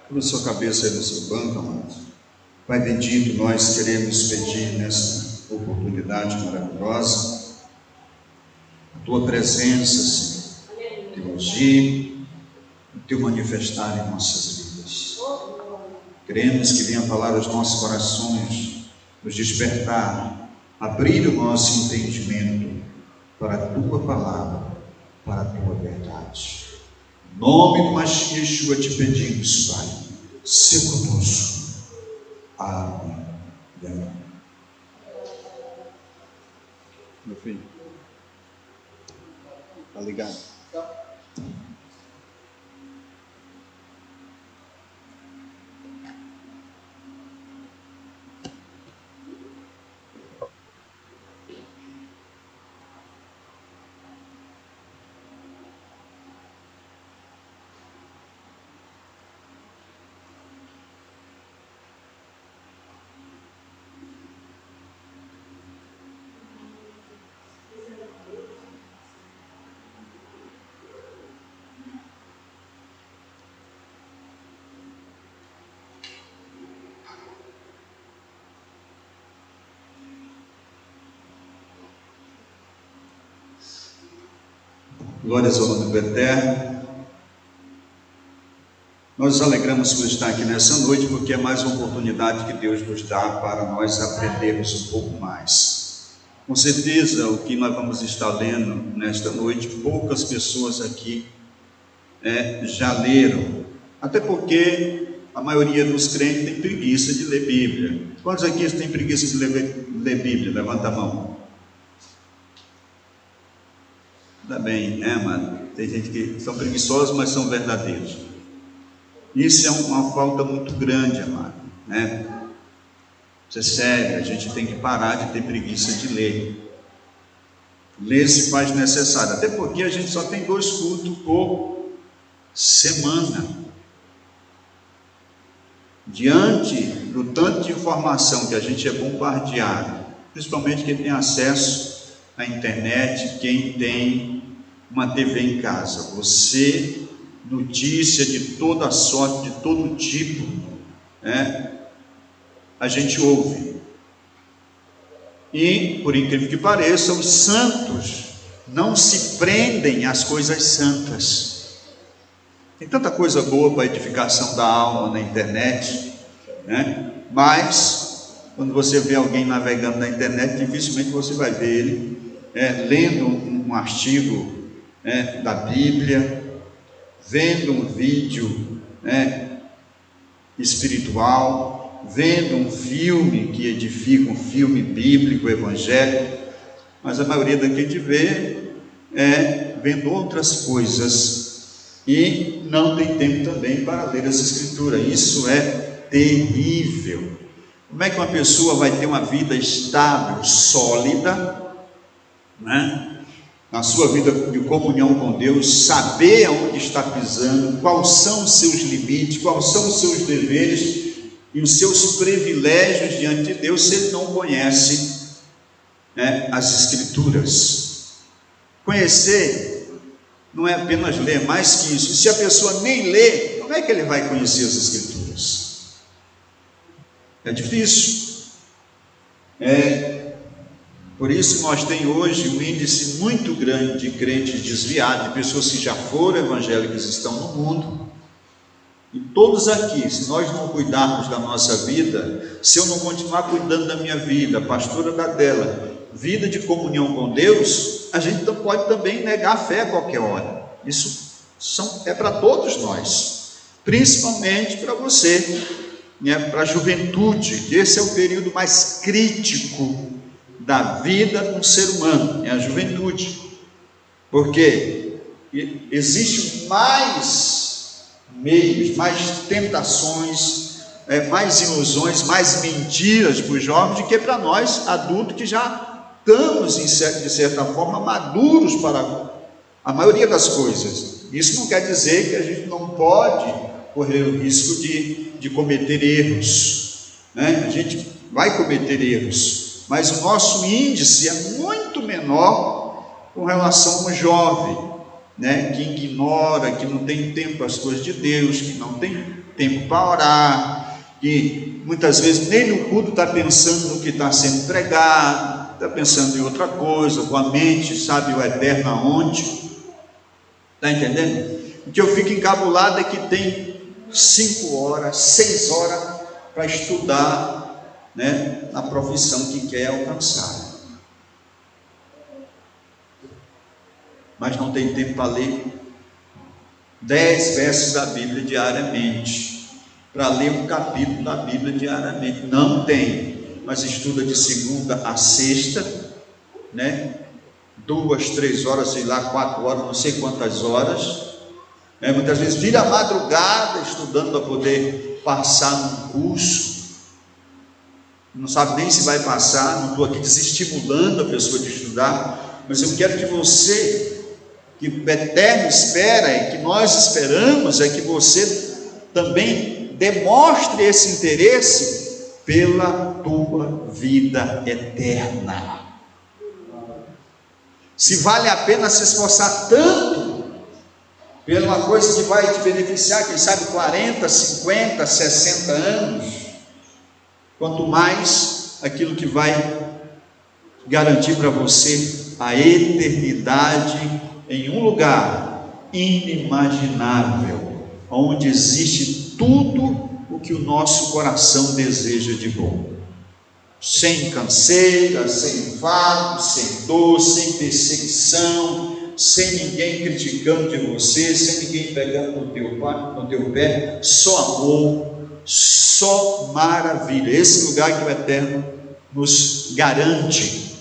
Por sua cabeça aí no seu banco, amado. Pai bendito, nós queremos pedir nessa oportunidade maravilhosa a tua presença, Senhor, teu agir, o teu manifestar em nossas vidas. Queremos que venha falar aos nossos corações, nos despertar, abrir o nosso entendimento para a tua palavra, para a tua verdade. Em nome do Mashiach Yeshua te pedimos, Pai, se conosco. Amém. Amém. Meu filho, tá ligado? Glórias ao nome do Eterno. Nós nos alegramos por estar aqui nessa noite, porque é mais uma oportunidade que Deus nos dá para nós aprendermos um pouco mais. Com certeza, o que nós vamos estar lendo nesta noite, poucas pessoas aqui já leram, até porque a maioria dos crentes tem preguiça de ler Bíblia. Quantos aqui têm preguiça de ler Bíblia? Levanta a mão. Ainda bem, né, mano? Tem gente que são preguiçosos, mas são verdadeiros. Isso é uma falta muito grande, amado, né? Isso é sério, a gente tem que parar de ter preguiça de ler. Ler se faz necessário, até porque a gente só tem 2 cultos por semana. Diante do tanto de informação que a gente é bombardeado, principalmente quem tem acesso à internet, quem tem uma TV em casa, você, notícia de toda sorte, de todo tipo, a gente ouve. E, por incrível que pareça, os santos não se prendem às coisas santas. Tem tanta coisa boa para a edificação da alma na internet, né? Mas, quando você vê alguém navegando na internet, dificilmente você vai ver ele lendo um artigo da Bíblia, vendo um vídeo espiritual, vendo um filme que edifica, um filme bíblico, evangélico, mas a maioria da que a gente vê vendo outras coisas e não tem tempo também para ler as Escrituras. Isso é terrível. Como é que uma pessoa vai ter uma vida estável, sólida, né? Na sua vida de comunhão com Deus, saber aonde está pisando, quais são os seus limites, quais são os seus deveres e os seus privilégios diante de Deus, se ele não conhece as Escrituras. Conhecer não é apenas ler, mais que isso. Se a pessoa nem lê, como é que ele vai conhecer as Escrituras? É difícil. Por isso nós temos hoje um índice muito grande de crentes desviados, de pessoas que já foram evangélicas e estão no mundo. E todos aqui, se nós não cuidarmos da nossa vida, se eu não continuar cuidando da minha vida, a pastora da dela, vida de comunhão com Deus, a gente pode também negar a fé a qualquer hora. Isso é para todos nós, principalmente para você, para a juventude, que esse é o período mais crítico da vida de um ser humano, é a juventude, porque existe mais meios, mais tentações, mais ilusões, mais mentiras para os jovens do que para nós adultos que já estamos de certa forma maduros para a maioria das coisas. Isso não quer dizer que a gente não pode correr o risco de cometer erros, A gente vai cometer erros, mas o nosso índice é muito menor com relação ao jovem. né, que ignora, que não tem tempo para as coisas de Deus, que não tem tempo para orar, que muitas vezes nem no culto está pensando no que está sendo pregado, está pensando em outra coisa, com a mente, sabe o eterno aonde, está entendendo? O que eu fico encabulado é que tem 5 horas, 6 horas para estudar, né, na profissão que quer alcançar, mas não tem tempo para ler 10 versos da Bíblia diariamente, para ler um capítulo da Bíblia diariamente, não tem, mas estuda de segunda a sexta, né, 2, 3 horas, sei lá, 4 horas, não sei quantas horas, né? Muitas vezes vira a madrugada estudando para poder passar num curso, não sabe nem se vai passar, não estou aqui desestimulando a pessoa de estudar, mas eu quero que você, que o eterno espera e que nós esperamos, é que você também demonstre esse interesse pela tua vida eterna. Se vale a pena se esforçar tanto pela uma coisa que vai te beneficiar, quem sabe 40, 50, 60 anos, quanto mais aquilo que vai garantir para você a eternidade em um lugar inimaginável, onde existe tudo o que o nosso coração deseja de bom, sem canseira, sem enfado, sem dor, sem perseguição, sem ninguém criticando de você, sem ninguém pegando no teu pé, só amor, só maravilha. Esse lugar que o Eterno nos garante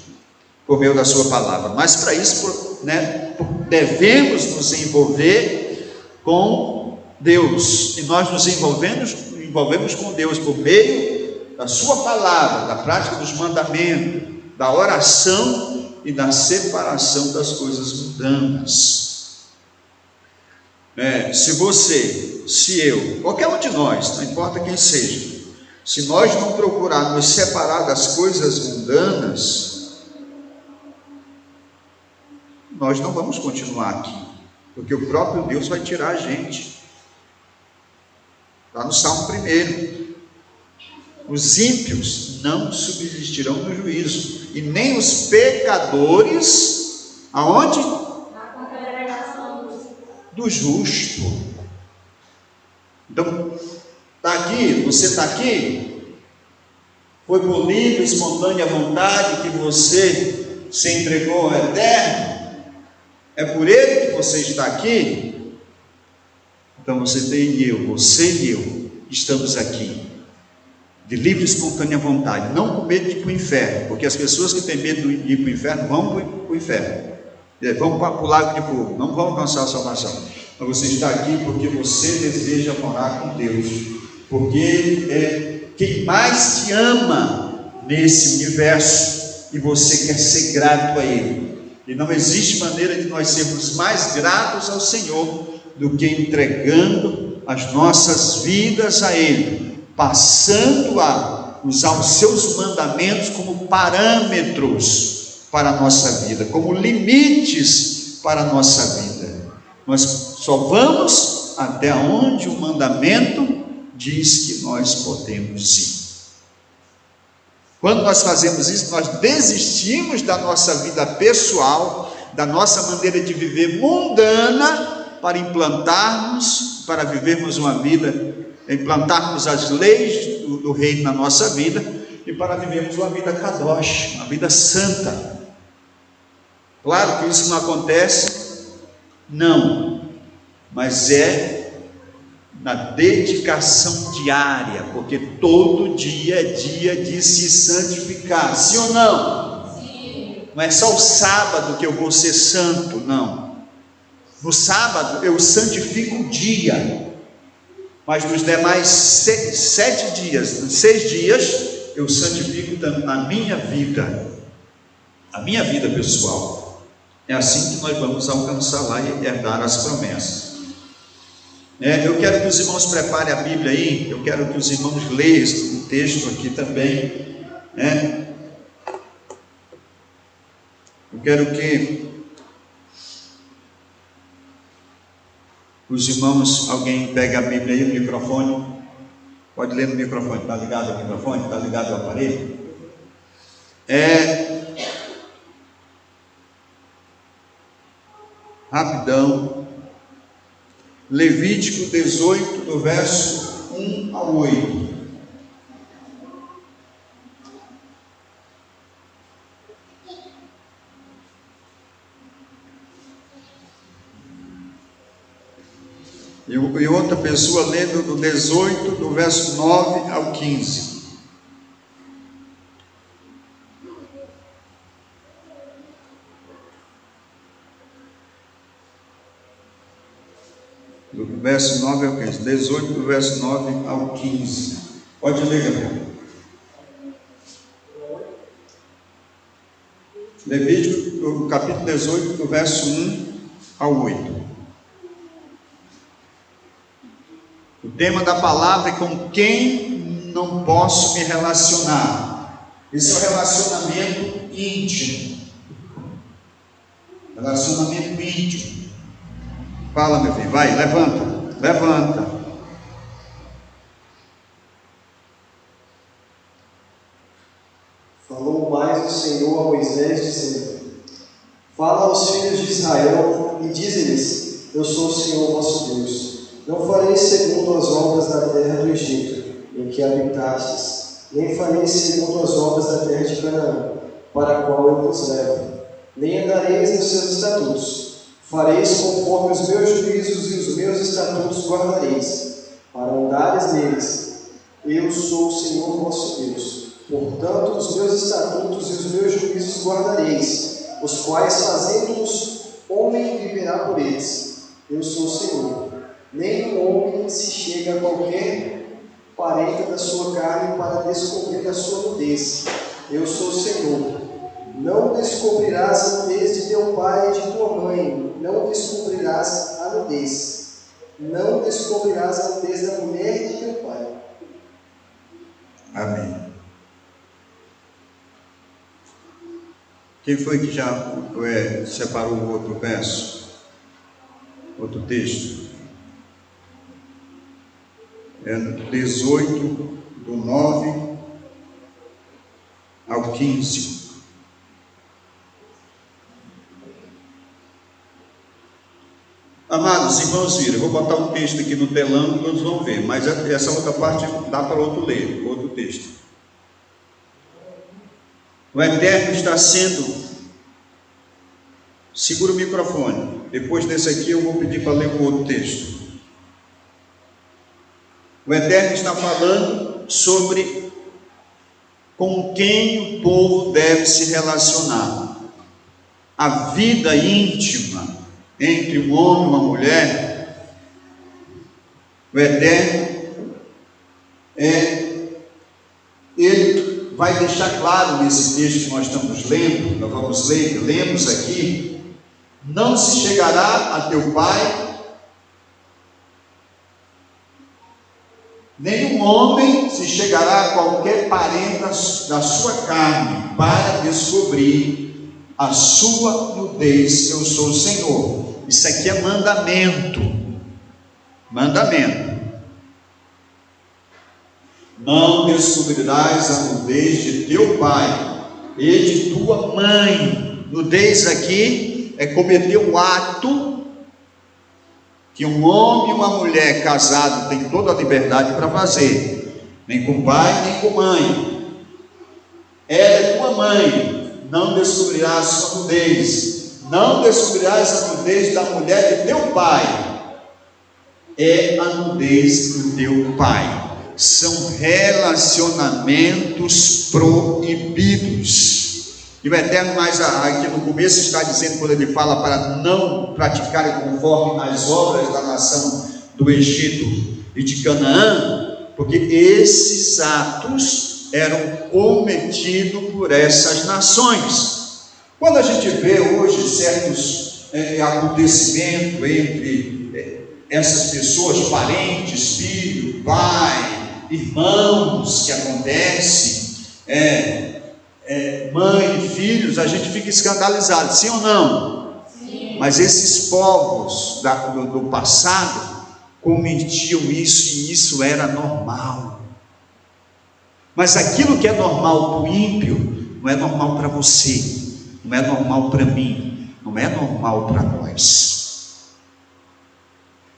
por meio da sua palavra. Mas para isso, né, devemos nos envolver com Deus, e nós nos envolvemos com Deus por meio da sua palavra, da prática dos mandamentos, da oração e da separação das coisas mundanas. Se você, se eu, qualquer um de nós, não importa quem seja, se nós não procurarmos separar das coisas mundanas, nós não vamos continuar aqui, porque o próprio Deus vai tirar a gente. Está no Salmo 1. Os ímpios não subsistirão no juízo, e nem os pecadores, aonde? Na congregação do justo. Então, está aqui, você está aqui, foi por livre, espontânea vontade que você se entregou ao Eterno, é por Ele que você está aqui. Então você e eu, estamos aqui de livre e espontânea vontade, não com medo de ir para o inferno, porque as pessoas que têm medo de ir para o inferno vão para o inferno, vão para o lago de fogo, não vão alcançar a salvação. Mas você está aqui porque você deseja morar com Deus, porque Ele é quem mais te ama nesse universo, e você quer ser grato a Ele, e não existe maneira de nós sermos mais gratos ao Senhor do que entregando as nossas vidas a Ele, passando a usar os seus mandamentos como parâmetros para a nossa vida, como limites para a nossa vida. Nós só vamos até onde o mandamento diz que nós podemos ir. Quando nós fazemos isso, nós desistimos da nossa vida pessoal, da nossa maneira de viver mundana, para implantarmos, para vivermos uma vida, implantarmos as leis do reino na nossa vida, e para vivermos uma vida kadosh, uma vida santa. Claro que isso não acontece, não, mas é na dedicação diária, porque todo dia é dia de se santificar, sim ou não? Sim. Não é só o sábado que eu vou ser santo, não. No sábado eu santifico o dia, mas nos demais 7 dias, 6 dias, eu santifico na minha vida, a minha vida pessoal. É assim que nós vamos alcançar lá e herdar as promessas. Eu quero que os irmãos preparem a Bíblia aí, eu quero que os irmãos leiam o texto aqui também, eu quero que Os irmãos, alguém pega a Bíblia aí, o microfone. Pode ler no microfone. Está ligado o microfone? Está ligado o aparelho? Rapidão. Levítico 18, do verso 1 ao 8. E outra pessoa lendo do 18, do verso 9 ao 15. Do verso 9 ao 15. 18, do verso 9 ao 15. Pode ler, Gabriel. Levítico, capítulo 18, do verso 1 ao 8. O tema da palavra é com quem não posso me relacionar. Esse é o relacionamento íntimo. Relacionamento íntimo. Fala, meu filho, vai, levanta, levanta. Falou mais o Senhor a Moisés, dizendo: Fala aos filhos de Israel e dize-lhes: Eu sou o Senhor vosso Deus. Não farei segundo as obras da terra do Egito, em que habitastes, nem farei segundo as obras da terra de Canaã, para a qual eu vos levo. Nem andareis nos seus estatutos. Fareis conforme os meus juízos e os meus estatutos guardareis, para andares neles. Eu sou o Senhor vosso Deus. Portanto, os meus estatutos e os meus juízos guardareis, os quais, fazendo-os, homem viverá por eles. Eu sou o Senhor. Nem o homem se chega a qualquer parente da sua carne para descobrir a sua nudez. Eu sou o Senhor. Não descobrirás a nudez de teu pai e de tua mãe. Não descobrirás a nudez. Não descobrirás a nudez da mulher de teu pai. Amém. Quem foi que já separou o outro verso? Outro texto? É 18, do 9 ao 15. Amados irmãos, viram, eu vou botar um texto aqui no telão e todos vão ver, mas essa outra parte dá para outro ler, outro texto. O Eterno está sendo, segura o microfone, depois desse aqui eu vou pedir para ler um outro texto. O Eterno está falando sobre com quem o povo deve se relacionar. A vida íntima entre um homem e uma mulher, o Eterno, ele vai deixar claro nesse texto que nós estamos lendo, nós vamos ler, lemos aqui: não se chegará a teu pai, nenhum homem se chegará a qualquer parente da sua carne para descobrir a sua nudez. Eu sou o Senhor. Isso aqui é mandamento. Mandamento. Não descobrirás a nudez de teu pai e de tua mãe. Nudez aqui é cometer o ato que um homem e uma mulher casado tem toda a liberdade para fazer, nem com pai, nem com mãe. Ela é tua mãe, não descobrirás sua nudez. Não descobrirás a nudez da mulher de teu pai. É a nudez do teu pai. São relacionamentos proibidos. E o Eterno, mais aqui no começo, está dizendo, quando ele fala para não praticarem conforme as obras da nação do Egito e de Canaã, porque esses atos eram cometidos por essas nações. Quando a gente vê hoje certos acontecimentos entre essas pessoas, parentes, filho, pai, irmãos, que acontecem, mãe e filhos, a gente fica escandalizado, sim ou não? Sim. Mas esses povos do passado cometiam isso, e isso era normal. Mas aquilo que é normal para o ímpio não é normal para você, não é normal para mim, não é normal para nós.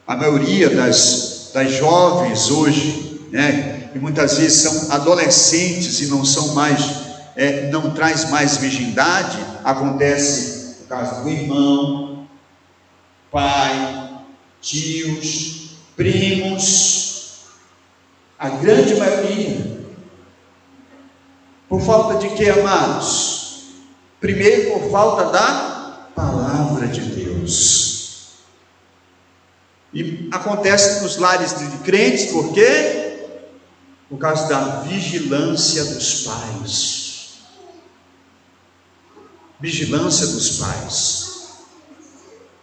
A maioria das jovens hoje, né, e muitas vezes são adolescentes e não são mais, não traz mais virgindade, acontece no caso do irmão, pai, tios, primos, a grande maioria. Por falta de quê, amados? Primeiro, por falta da palavra de Deus. E acontece nos lares de crentes, por quê? Por causa da vigilância dos pais. Vigilância dos pais.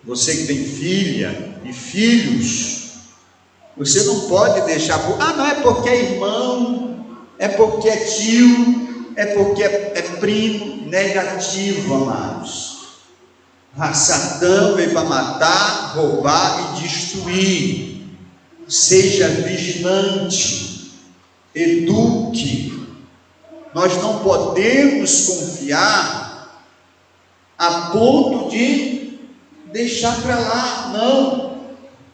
Você que tem filha e filhos, você não pode deixar, não é porque é irmão, é porque é tio, é porque é primo. Negativo, amados. Satã veio para matar, roubar e destruir. Seja vigilante, eduque. Nós não podemos confiar a ponto de deixar para lá, não.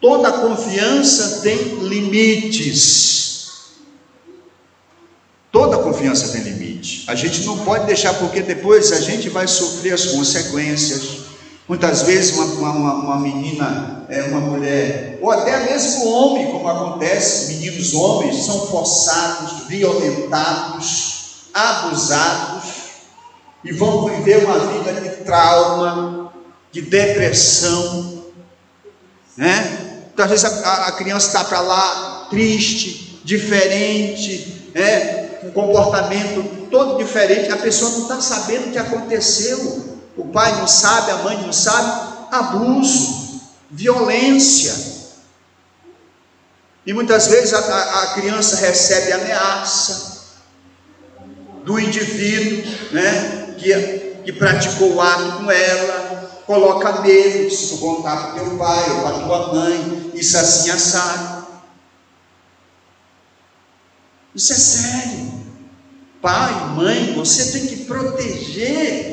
Toda confiança tem limites. Toda confiança tem limite. A gente não pode deixar, porque depois a gente vai sofrer as consequências. Muitas vezes uma menina, uma mulher, ou até mesmo um homem, como acontece, meninos homens são forçados, violentados, abusados, e vão viver uma vida de trauma, de depressão, né? Então, às vezes a criança está para lá triste, diferente, um comportamento todo diferente, a pessoa não está sabendo o que aconteceu, o pai não sabe, a mãe não sabe. Abuso, violência, e muitas vezes a criança recebe ameaça do indivíduo, né, que praticou o ato com ela, coloca medo, se tu contar para o teu pai ou para a tua mãe, isso assim assado. Isso é sério. Pai, mãe, você tem que proteger.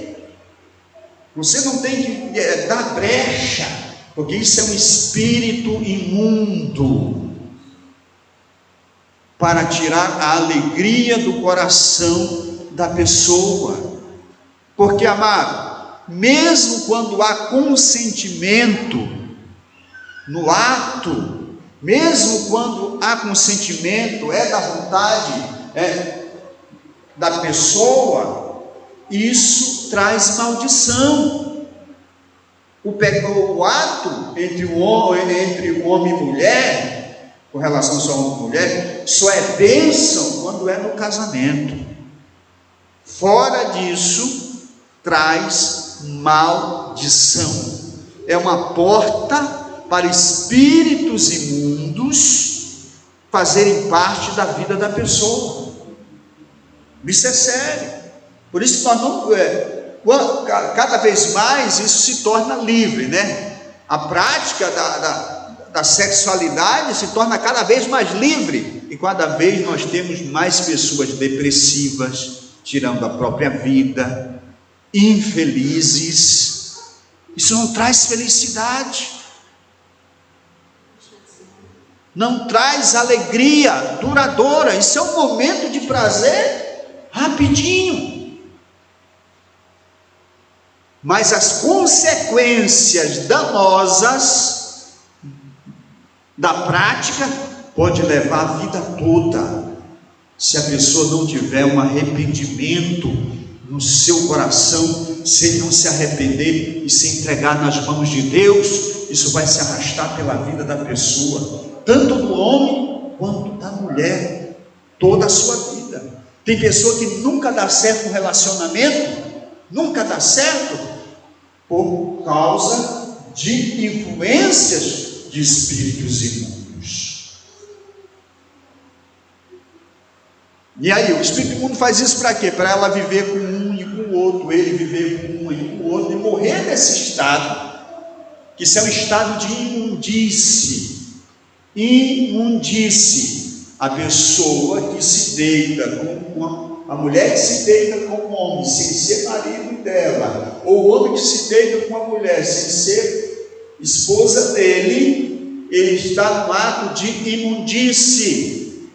Você não tem que dar brecha, porque isso é um espírito imundo para tirar a alegria do coração da pessoa. Porque, amado, mesmo quando há consentimento no ato, mesmo quando há consentimento, é da vontade da pessoa, isso traz maldição. O ato entre o homem e mulher, com relação só a homem e mulher, só é bênção quando é no casamento. Fora disso, traz maldição. É uma porta para espíritos imundos fazerem parte da vida da pessoa. Isso é sério. Por isso que nós não, cada vez mais isso se torna livre, né? A prática da sexualidade se torna cada vez mais livre, e cada vez nós temos mais pessoas depressivas, tirando a própria vida, infelizes. Isso não traz felicidade, não traz alegria duradoura. Isso é um momento de prazer rapidinho, mas as consequências danosas da prática pode levar a vida toda, se a pessoa não tiver um arrependimento no seu coração, se não se arrepender e se entregar nas mãos de Deus. Isso vai se arrastar pela vida da pessoa, tanto do homem quanto da mulher, toda a sua vida. Tem pessoa que nunca dá certo no relacionamento, nunca dá certo, por causa de influências de espíritos imundos. E aí, o espírito imundo faz isso para quê? Para ela viver com um e com o outro, ele viver com um e com o outro, e morrer nesse estado, que isso é um estado de imundície. Imundície. A pessoa que se deita com a mulher que se deita com o homem sem ser marido dela, ou o homem que se deita com a mulher sem ser esposa dele, ele está no ato de imundície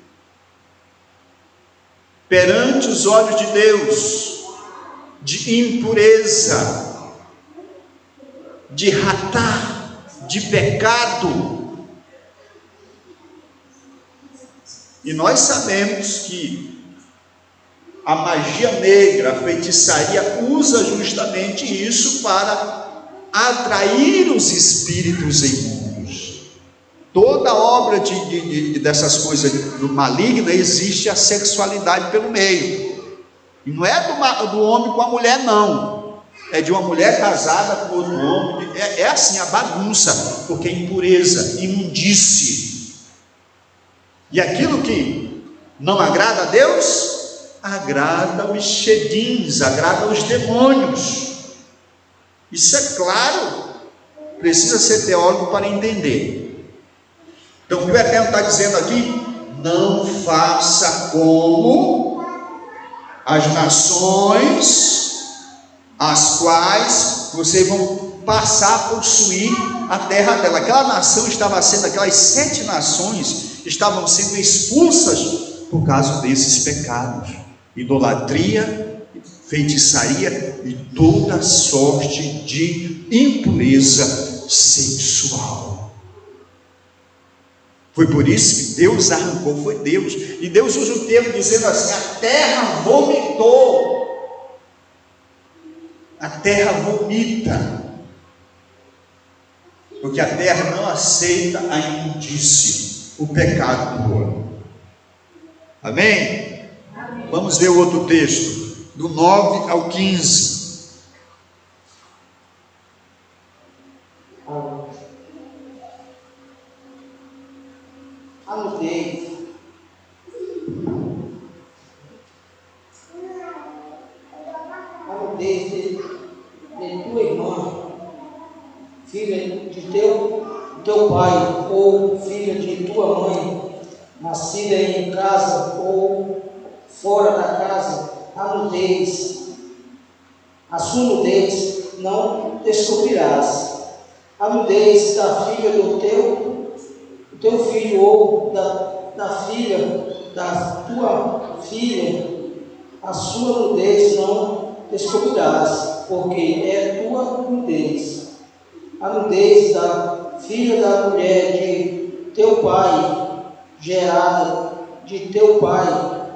perante os olhos de Deus, de impureza, de ratar, de pecado. E nós sabemos que a magia negra, a feitiçaria, usa justamente isso para atrair os espíritos imundos. Toda obra dessas coisas do maligno, existe a sexualidade pelo meio. E não é do homem com a mulher, não. É de uma mulher casada com outro homem. É assim a bagunça, porque é impureza, imundície. E aquilo que não agrada a Deus, agrada os xedins, agrada os demônios. Isso é claro, precisa ser teólogo para entender. Então o que o Eterno está dizendo aqui: não faça como as nações as quais vocês vão passar a possuir a terra dela. Aquela nação estava sendo, aquelas 7 nações estavam sendo expulsas por causa desses pecados: idolatria, feitiçaria e toda sorte de impureza sexual. Foi por isso que Deus arrancou, foi Deus, e Deus usa o termo dizendo assim: a terra vomitou, a terra vomita, porque a terra não aceita a imundície, o pecado do homem. Amém? Vamos ver o outro texto, do 9 ao 15. A nudez de tua irmã, filha de teu pai, ou filha de tua mãe, nascida em casa ou fora da casa, a sua nudez não descobrirás. A nudez da filha do teu filho, ou da filha da tua filha, a sua nudez não descobrirás, porque é tua nudez. A nudez da filha da mulher de teu pai, gerada de teu pai,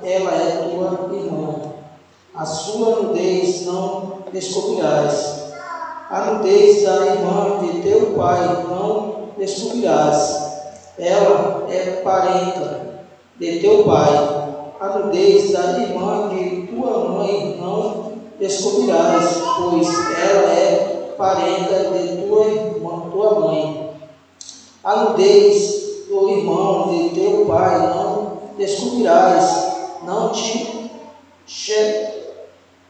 ela é tua irmã. A sua nudez não descobrirás. A nudez da irmã de teu pai não descobrirás. Ela é parenta de teu pai. A nudez da irmã de tua mãe não descobrirás, pois ela é parenta de tua mãe. A nudez do irmão de teu pai não descobrirás, não te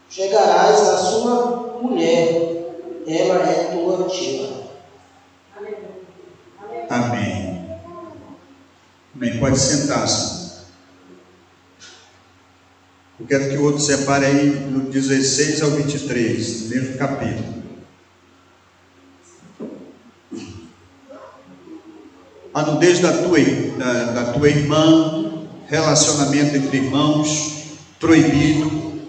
chegarás à sua mulher, ela é tua tia. Amém. Amém. Pode sentar-se. Eu quero que o outro separe aí do 16 ao 23, no mesmo capítulo. A nudez da tua irmã, relacionamento entre irmãos, proibido.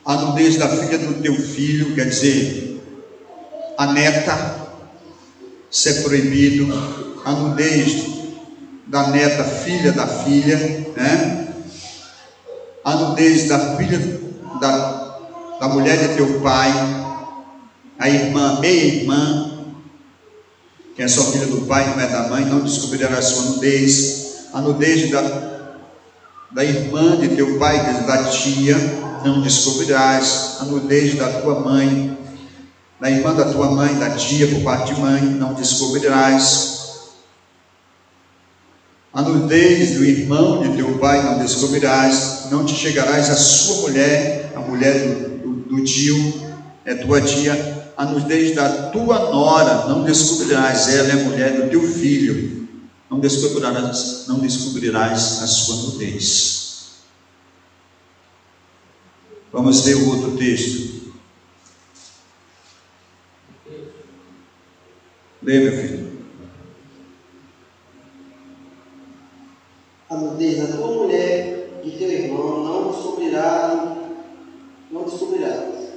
A nudez da filha do teu filho, quer dizer, a neta, isso é proibido. A nudez da neta, filha da filha, né? A nudez da filha da mulher de teu pai, a irmã, meia-irmã, que é só filha do pai, não é da mãe, não descobrirá a sua nudez. A nudez da irmã de teu pai, que é da tia, não descobrirás. A nudez da tua mãe, da irmã da tua mãe, da tia por parte de mãe, não descobrirás. A nudez do irmão de teu pai não descobrirás. Não te chegarás à sua mulher, a mulher do tio, é tua tia, a nudez da tua nora não descobrirás, ela é mulher do teu filho, não descobrirás a sua nudez. Vamos ver o outro texto. Lê, meu filho. A nudez da tua mulher, de teu irmão, não descobrirá,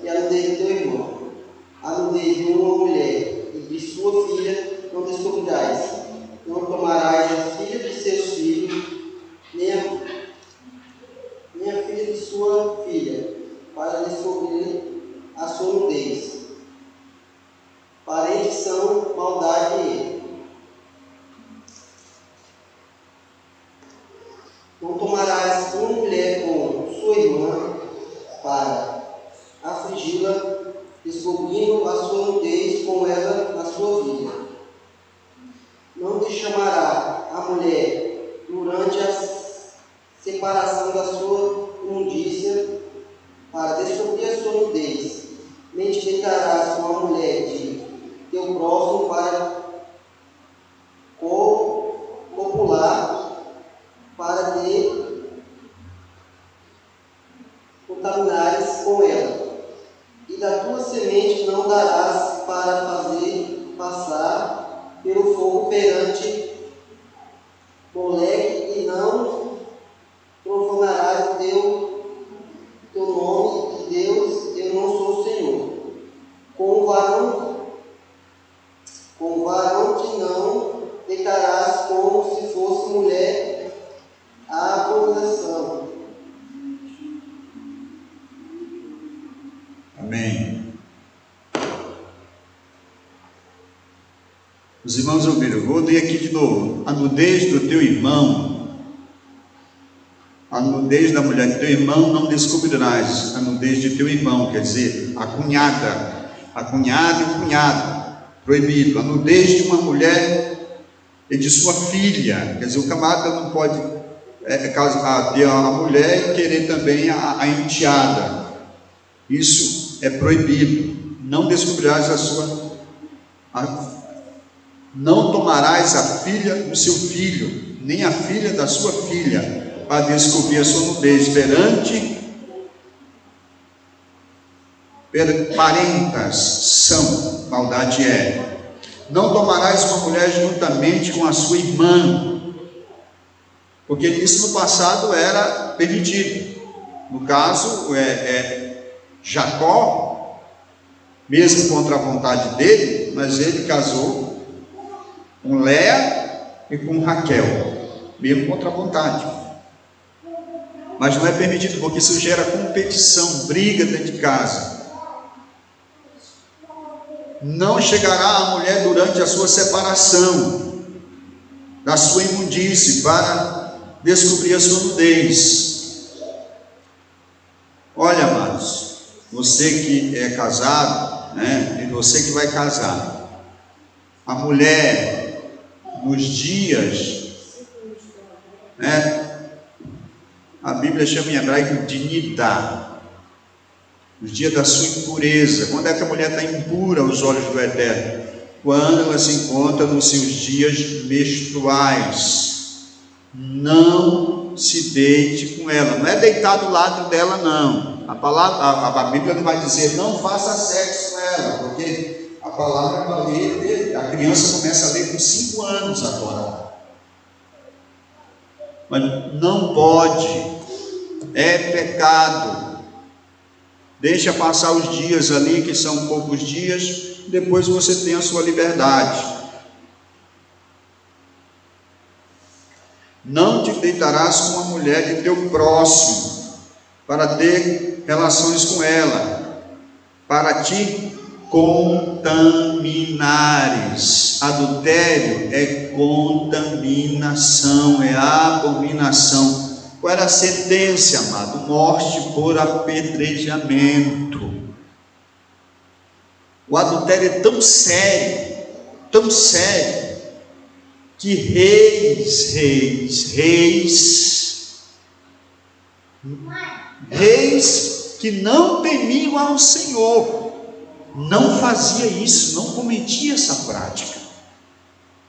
e a nudez de teu irmão, a nudez de uma mulher e de sua filha, não descobrirás. Não tomarás a filha de seus filhos, nem a filha de sua filha, para descobrir a sua nudez. Parentes são maldade ele. Não tomarás uma mulher com sua irmã para afligi-la, descobrindo a sua nudez com ela na sua vida. Não te chamará a mulher durante a separação da sua imundícia para descobrir a sua nudez, nem te deitarás com a mulher de teu próximo para copular, para te contaminares com ela. E da tua semente não darás para fazer passar pelo fogo perante Moleque, e não profanarás o teu nome de Deus. Eu não sou o Senhor. Com o varão te não deitarás como se fosse mulher, a abominação. Amém. Os irmãos ouviram, eu vou ler aqui de novo. A nudez do teu irmão, a nudez da mulher de teu irmão não descobrirás. A nudez de teu irmão, quer dizer, a cunhada e o cunhado, proibido. A nudez de uma mulher e de sua filha, quer dizer, o camarada não pode ter a mulher e querer também a enteada. Isso é proibido. Não descobrirás não tomarás a filha do seu filho, nem a filha da sua filha, para descobrir a sua nudez perante parentas são, maldade é. Não tomarás uma mulher juntamente com a sua irmã, porque isso no passado era permitido. No caso, Jacó, mesmo contra a vontade dele, mas ele casou com Léa e com Raquel, mesmo contra a vontade. Mas não é permitido, porque isso gera competição, briga dentro de casa. Não chegará a mulher durante a sua separação da sua imundície para descobrir a sua nudez. Olha, amados, você que é casado, né, e você que vai casar, a mulher nos dias, né, a Bíblia chama em hebraico de nidá, os dias da sua impureza. Quando é que a mulher está impura aos olhos do Eterno? Quando ela se encontra nos seus dias menstruais. Não se deite com ela, não é deitar do lado dela, não. A Bíblia não vai dizer não faça sexo com ela, porque a palavra vai ler, a criança começa a ler com 5 anos agora. Mas não pode, é pecado. Deixa passar os dias ali, que são poucos dias, depois você tem a sua liberdade. Não te deitarás com a mulher de teu próximo, para ter relações com ela, para te contaminares. Adultério é contaminação, é abominação. Qual era a sentença, amado? Morte por apedrejamento. O adultério é tão sério, que reis que não temiam ao Senhor, não fazia isso, não cometia essa prática.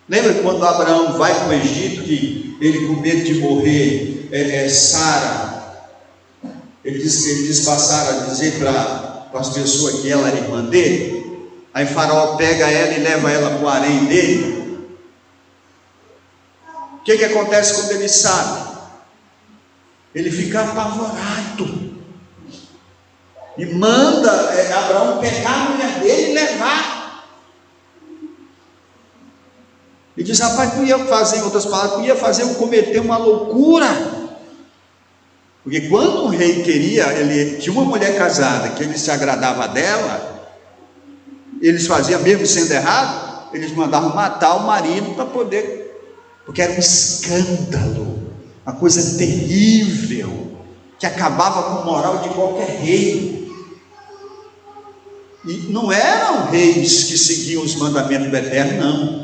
Lembra quando Abraão vai para o Egito, que ele com medo de morrer, Sara, eles passaram a dizer para as pessoas que ela era irmã dele. Aí Faraó pega ela e leva ela para o harém dele. O que acontece quando ele sabe? Ele fica apavorado e manda Abraão pegar a mulher dele e levar. Ele diz: rapaz, tu ia fazer, em outras palavras, tu ia fazer eu cometer uma loucura. Porque quando o rei queria, ele tinha uma mulher casada que ele se agradava dela, eles faziam, mesmo sendo errado, eles mandavam matar o marido para poder, porque era um escândalo, uma coisa terrível, que acabava com a moral de qualquer rei. E não eram reis que seguiam os mandamentos do Eterno, não.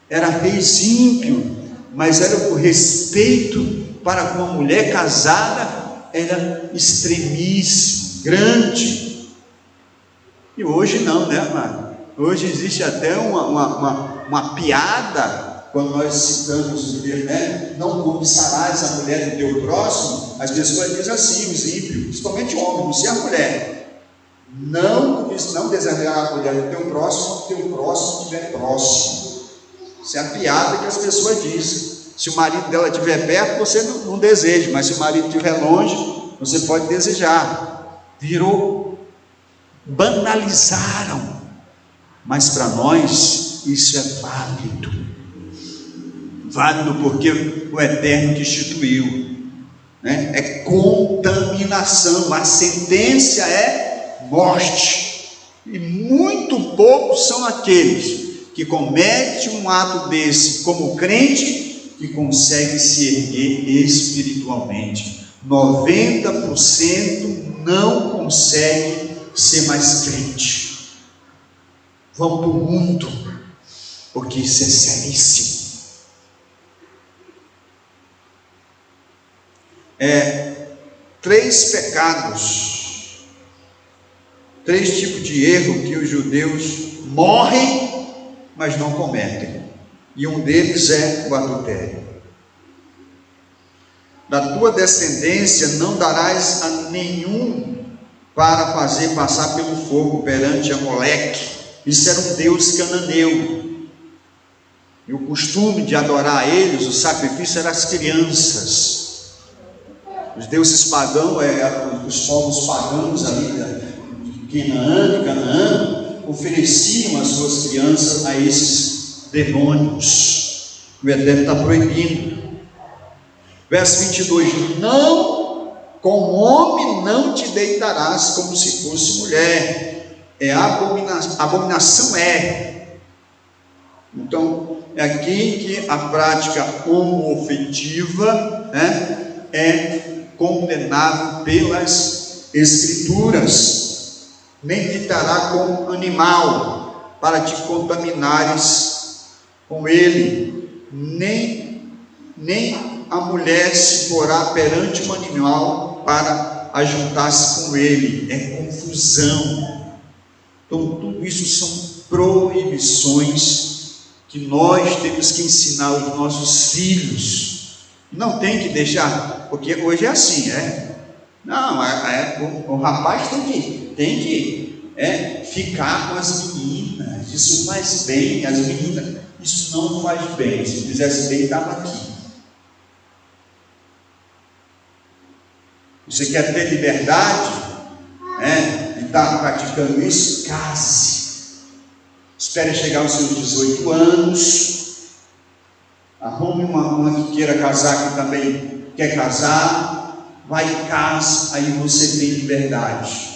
Era reis ímpios, mas era o respeito para com a mulher casada, era extremíssimo, grande. E hoje não, né, amado? Hoje existe até uma piada, quando nós citamos o texto, né? Não cobiçarás a mulher do teu próximo. As pessoas dizem assim, os ímpios, principalmente o homem, não se a mulher. Não desejar a mulher do teu próximo, se o teu próximo estiver próximo. Isso é a piada que as pessoas dizem. Se o marido dela estiver perto, você não deseja, mas se o marido estiver longe, você pode desejar. Banalizaram, mas para nós isso é válido porque o Eterno que instituiu, né? É contaminação, a sentença é morte, e muito poucos são aqueles que cometem um ato desse como crente, que consegue se erguer espiritualmente. 90% não consegue ser mais crente, vão para o mundo, porque isso é seríssimo. Três pecados, 3 tipos de erro que os judeus morrem, mas não cometem, e um deles é o adultério. Da tua descendência não darás a nenhum para fazer passar pelo fogo perante Amoleque. Isso era um deus cananeu, e o costume de adorar a eles, o sacrifício era as crianças. Os deuses pagãos, os povos pagãos ali de Canaã, ofereciam as suas crianças a esses demônios. O Eterno está proibindo. Verso 22: não, com homem não te deitarás como se fosse mulher, abominação é. Então, é aqui que a prática homoafetiva, né, é condenável pelas Escrituras. Nem te dará como animal para te contaminares com ele, nem a mulher se porá perante um animal para ajuntar-se com ele. É confusão. Então tudo isso são proibições que nós temos que ensinar aos nossos filhos. Não tem que deixar, porque hoje é assim, não, o rapaz tem que ficar com as meninas, isso faz bem, as meninas, isso não faz bem. Se fizesse bem, estava aqui. Você quer ter liberdade, de estar praticando isso? Case. Espere chegar aos seus 18 anos. Arrume uma que queira casar, que também quer casar. Vai em casa, aí você tem liberdade,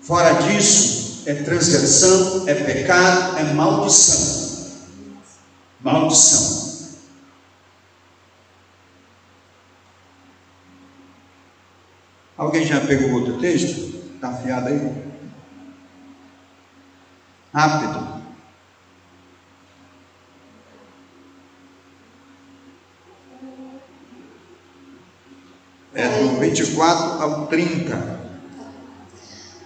Fora disso, é transgressão, é pecado, é maldição. Maldição. Alguém já pegou outro texto? Está afiado aí? Rápido. 24 ao 30.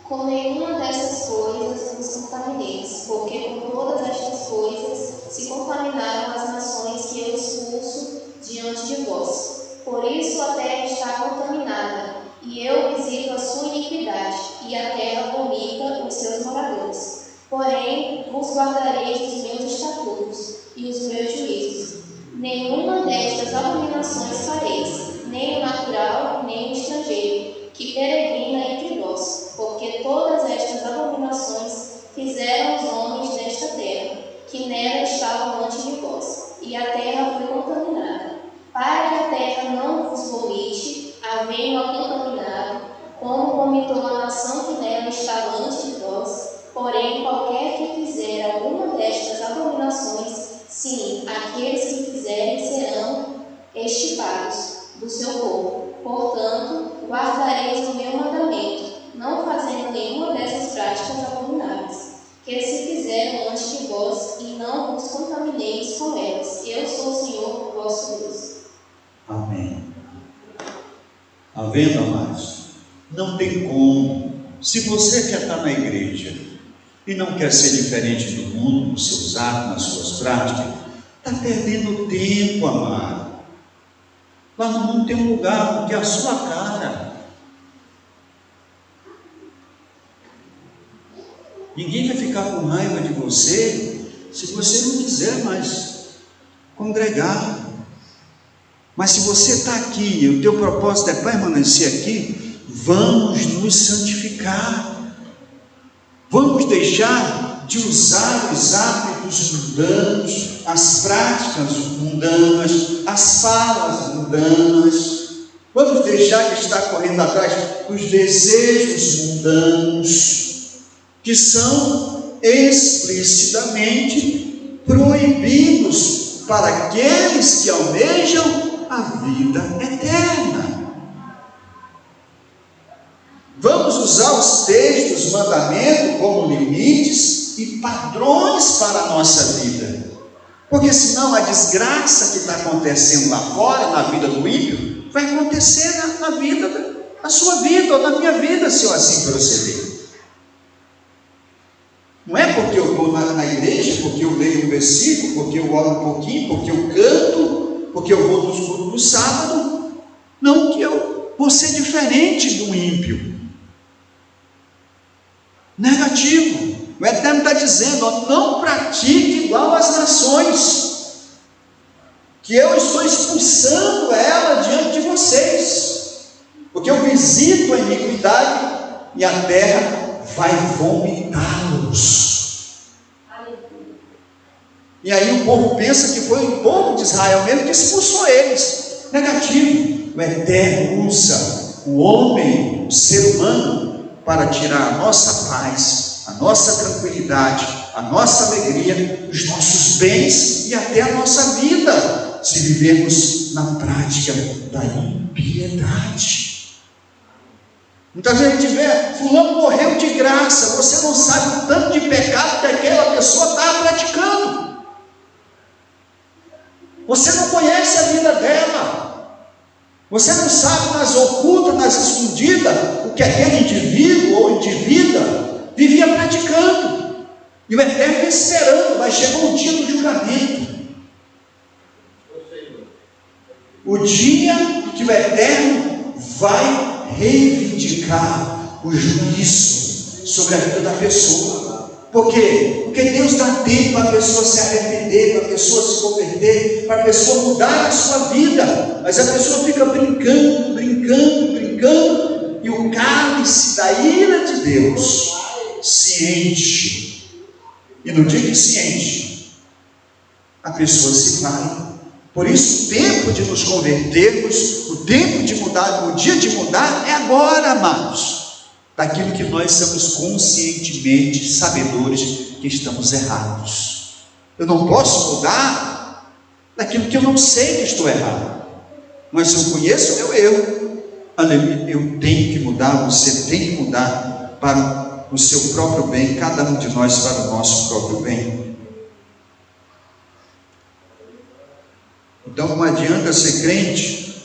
Com nenhuma dessas coisas vos contamineis, porque com todas estas coisas se contaminaram as nações que eu expulso diante de vós. Por isso a terra está contaminada, e eu visito a sua iniquidade, e a terra vomita os seus moradores. Porém, vos guardareis dos meus estatutos e os meus juízos. Nenhuma destas abominações fareis, nem o natural, nem o estrangeiro, que peregrina entre vós, porque todas estas abominações fizeram os homens desta terra, que nela estavam antes de vós, e a terra foi contaminada. Para que a terra não vos vomite, havendo-a contaminado, como vomitou a nação que nela estava antes de vós, porém qualquer que fizer alguma destas abominações, sim, aqueles que fizerem serão extirpados do seu povo. Portanto, guardareis o meu mandamento, não fazendo nenhuma dessas práticas abomináveis, que se fizeram antes de vós, e não vos contamineis com elas. Eu sou o Senhor, vosso Deus. Amém. Está vendo, amados? Não tem como. Se você quer estar na igreja e não quer ser diferente do mundo, nos seus atos, nas suas práticas, está perdendo tempo, amado. Lá no mundo tem um lugar que é a sua cara. Ninguém vai ficar com raiva de você se você não quiser mais congregar. Mas se você está aqui e o teu propósito é permanecer aqui, vamos nos santificar. Vamos deixar de usar os hábitos mundanos, as práticas mundanas, as falas mundanas. Vamos deixar de estar correndo atrás dos desejos mundanos, que são explicitamente proibidos para aqueles que almejam a vida eterna. Vamos usar os textos, os mandamentos como limites e padrões para a nossa vida, porque senão a desgraça que está acontecendo lá fora, na vida do ímpio, vai acontecer na vida, na sua vida ou na minha vida, se eu assim proceder. Não é porque eu estou na igreja, porque eu leio um versículo, porque eu oro um pouquinho, porque eu canto, porque eu vou nos cultos no sábado, não que eu vou ser diferente do ímpio. Negativo. O Eterno está dizendo, ó, não pratique igual às nações, que eu estou expulsando ela diante de vocês, porque eu visito a iniquidade e a terra vai vomitá-los. E aí o povo pensa que foi o povo de Israel mesmo que expulsou eles. Negativo. O Eterno usa o homem, o ser humano, para tirar a nossa paz, a nossa tranquilidade, a nossa alegria, os nossos bens e até a nossa vida, se vivermos na prática da impiedade. Muitas vezes a gente vê, fulano morreu de graça, você não sabe o tanto de pecado que aquela pessoa está praticando. Você não conhece a vida dela. Você não sabe nas ocultas, nas escondidas, o que aquele indivíduo ou indivídua vivia praticando. E o Eterno esperando, mas chegou o dia do julgamento. O dia que o Eterno vai reivindicar o juízo sobre a vida da pessoa. Por quê? Porque Deus dá tempo para a pessoa se arrepender, para a pessoa se converter, para a pessoa mudar a sua vida. Mas a pessoa fica brincando, e o cálice da ira de Deus se enche. E no dia que se enche, a pessoa se vai. Por isso, o tempo de nos convertermos, o tempo de mudar, o dia de mudar é agora, amados. Daquilo que nós somos conscientemente sabedores que estamos errados. Eu não posso mudar daquilo que eu não sei que estou errado. Mas se eu conheço o meu erro, eu tenho que mudar, você tem que mudar para o seu próprio bem, cada um de nós para o nosso próprio bem. Então não adianta ser crente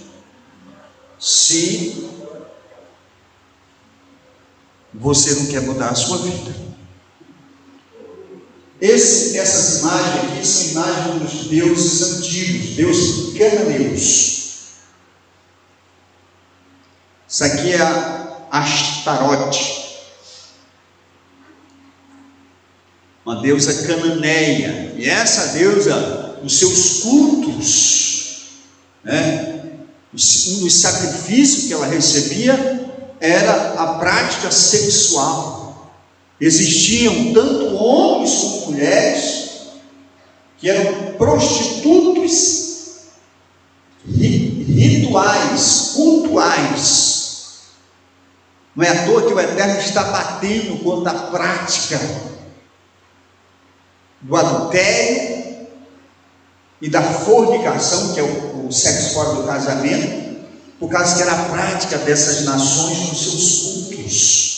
se você não quer mudar a sua vida. Essas imagens aqui são imagens dos deuses antigos, deuses cananeus. Isso aqui é a Astarote, uma deusa cananeia. E essa deusa, os seus cultos, um dos sacrifícios que ela recebia era a prática sexual. Existiam tanto homens como mulheres que eram prostitutos rituais, cultuais. Não é à toa que o Eterno está batendo contra a prática do adultério e da fornicação, que é o sexo fora do casamento, por causa que era a prática dessas nações nos seus cultos.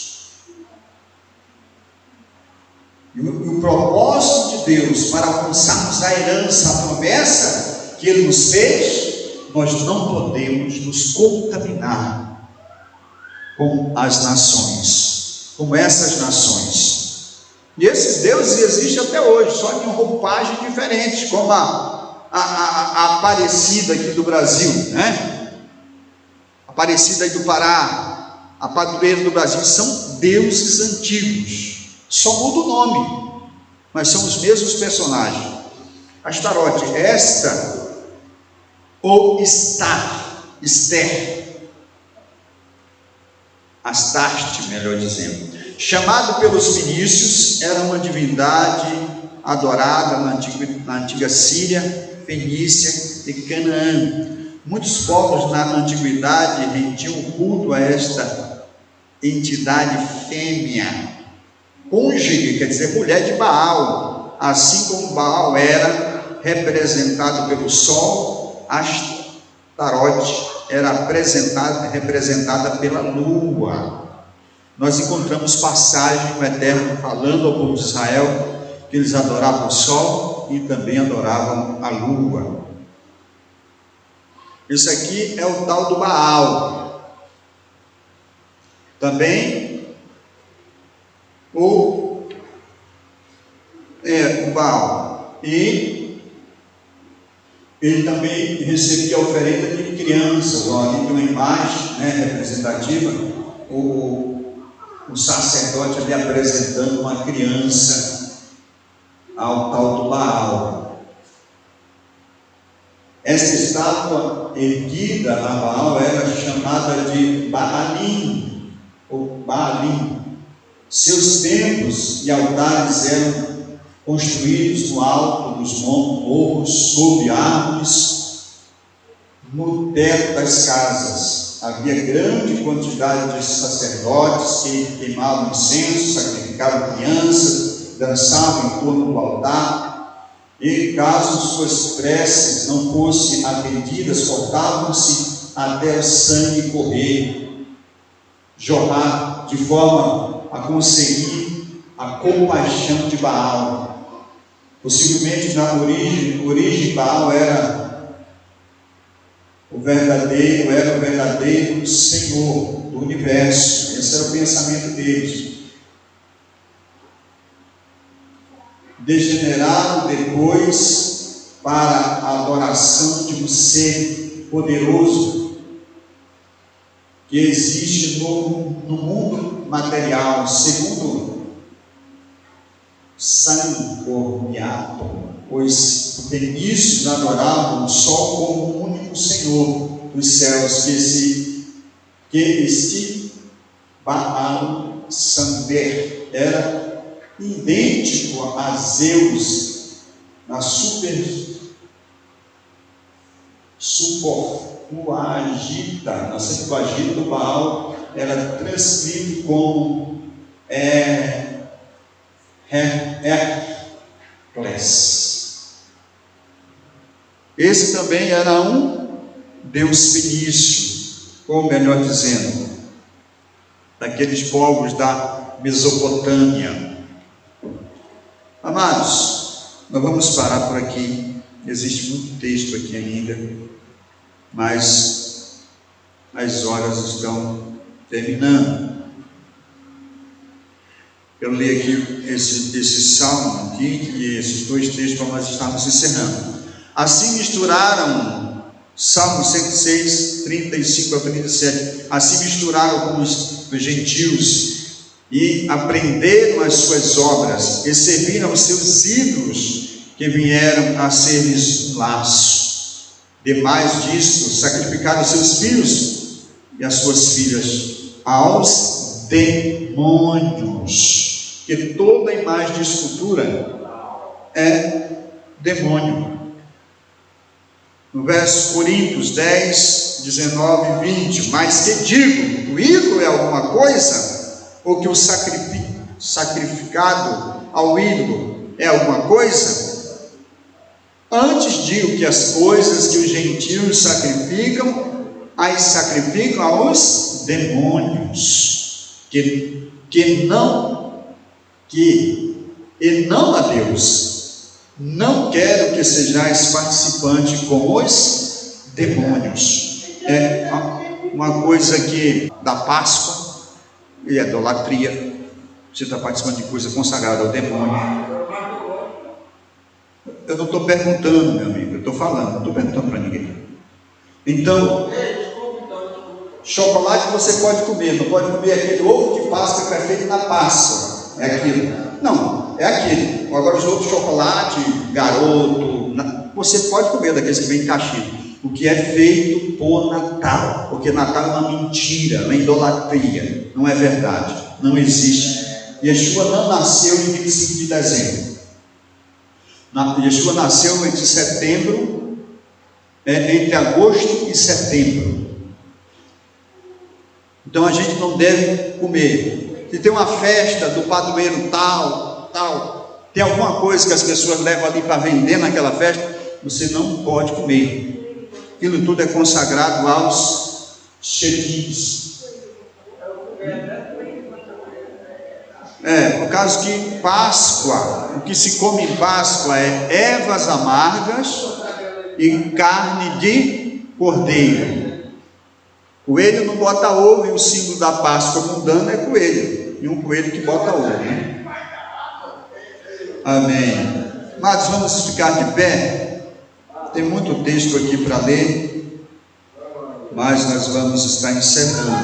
E o propósito de Deus para alcançarmos a herança, a promessa que Ele nos fez, nós não podemos nos contaminar com as nações, com essas nações. E esses deuses existem até hoje, só que em roupagem diferente, como a Aparecida aqui do Brasil, Aparecida aí do Pará, a padroeira do Brasil, são deuses antigos, só muda o nome, mas são os mesmos personagens. Astarote, esta ou Esther, Astarte, melhor dizendo, chamado pelos fenícios, era uma divindade adorada na antiga Síria, Fenícia e Canaã. Muitos povos na antiguidade rendiam culto a esta entidade fêmea, cônjuge, quer dizer, mulher de Baal. Assim como Baal era representado pelo sol, Astarote era representada pela lua. Nós encontramos passagem no Eterno falando ao povo de Israel que eles adoravam o sol e também adoravam a lua. Isso aqui é o tal do Baal. Também o Baal. E ele também recebia oferenda de crianças. Ali tem uma imagem representativa, o sacerdote ali apresentando uma criança ao tal do Baal. Esta estátua erguida a Baal era chamada de Baalim, ou Baalim. Seus templos e altares eram construídos no alto dos morros, sob árvores, no teto das casas. Havia grande quantidade de sacerdotes que queimavam incenso, sacrificavam crianças, dançavam em torno do altar. E caso suas preces não fossem atendidas, cortavam-se até o sangue correr, jorrar, de forma a conseguir a compaixão de Baal. Possivelmente na origem Baal era o verdadeiro Senhor do universo. Esse era o pensamento deles. Degenerado depois para a adoração de um ser poderoso que existe no mundo material, segundo Sancorniato, pois os fenícios adoravam o sol como o único Senhor dos céus, que este Baal Samber era idêntico a Zeus na na Septuaginta do Baal era transcrito como Hercules. Esse também era um deus fenício, ou melhor dizendo, daqueles povos da Mesopotâmia. Amados, nós vamos parar por aqui. Existe muito texto aqui ainda, mas as horas estão terminando. Eu li aqui esse salmo aqui, e esses dois textos para nós estarmos encerrando. Assim misturaram, Salmo 106, 35 a 37, assim misturaram com os gentios e aprenderam as suas obras e serviram os seus ídolos que vieram a ser-lhes um laço. Demais disto, sacrificaram seus filhos e as suas filhas aos demônios. Porque toda imagem de escultura é demônio. No verso Coríntios 10, 19 e 20, mas que digo, o ídolo é alguma coisa? Ou que o sacrificado ao ídolo é alguma coisa? Antes digo que as coisas que os gentios sacrificam, as sacrificam aos demônios, e não a Deus. Não quero que sejais participantes com os demônios. É uma coisa que da Páscoa e a idolatria. Você está participando de coisa consagrada ao demônio. Eu não estou perguntando, meu amigo, eu estou falando, não estou perguntando para ninguém. Então, chocolate você pode comer, não pode comer aquele ovo de Páscoa que é feito na Páscoa. É aquilo. Não, é aquele. Agora os outros chocolate, garoto, você pode comer daqueles que vem em caixinha. O que é feito por Natal, porque Natal é uma mentira, uma idolatria, não é verdade, não existe. Yeshua não nasceu em 25 de dezembro. Yeshua nasceu entre setembro, entre agosto e setembro. Então a gente não deve comer. Se tem uma festa do padroeiro tal, tem alguma coisa que as pessoas levam ali para vender naquela festa, você não pode comer. Aquilo tudo é consagrado aos xeriques. Por causa que Páscoa, o que se come em Páscoa é ervas amargas e carne de cordeiro. Coelho não bota ovo, e o símbolo da Páscoa mundana é coelho. E um coelho que bota ovo, né? Amém. Mas vamos ficar de pé. Tem muito texto aqui para ler, mas nós vamos estar encerrando.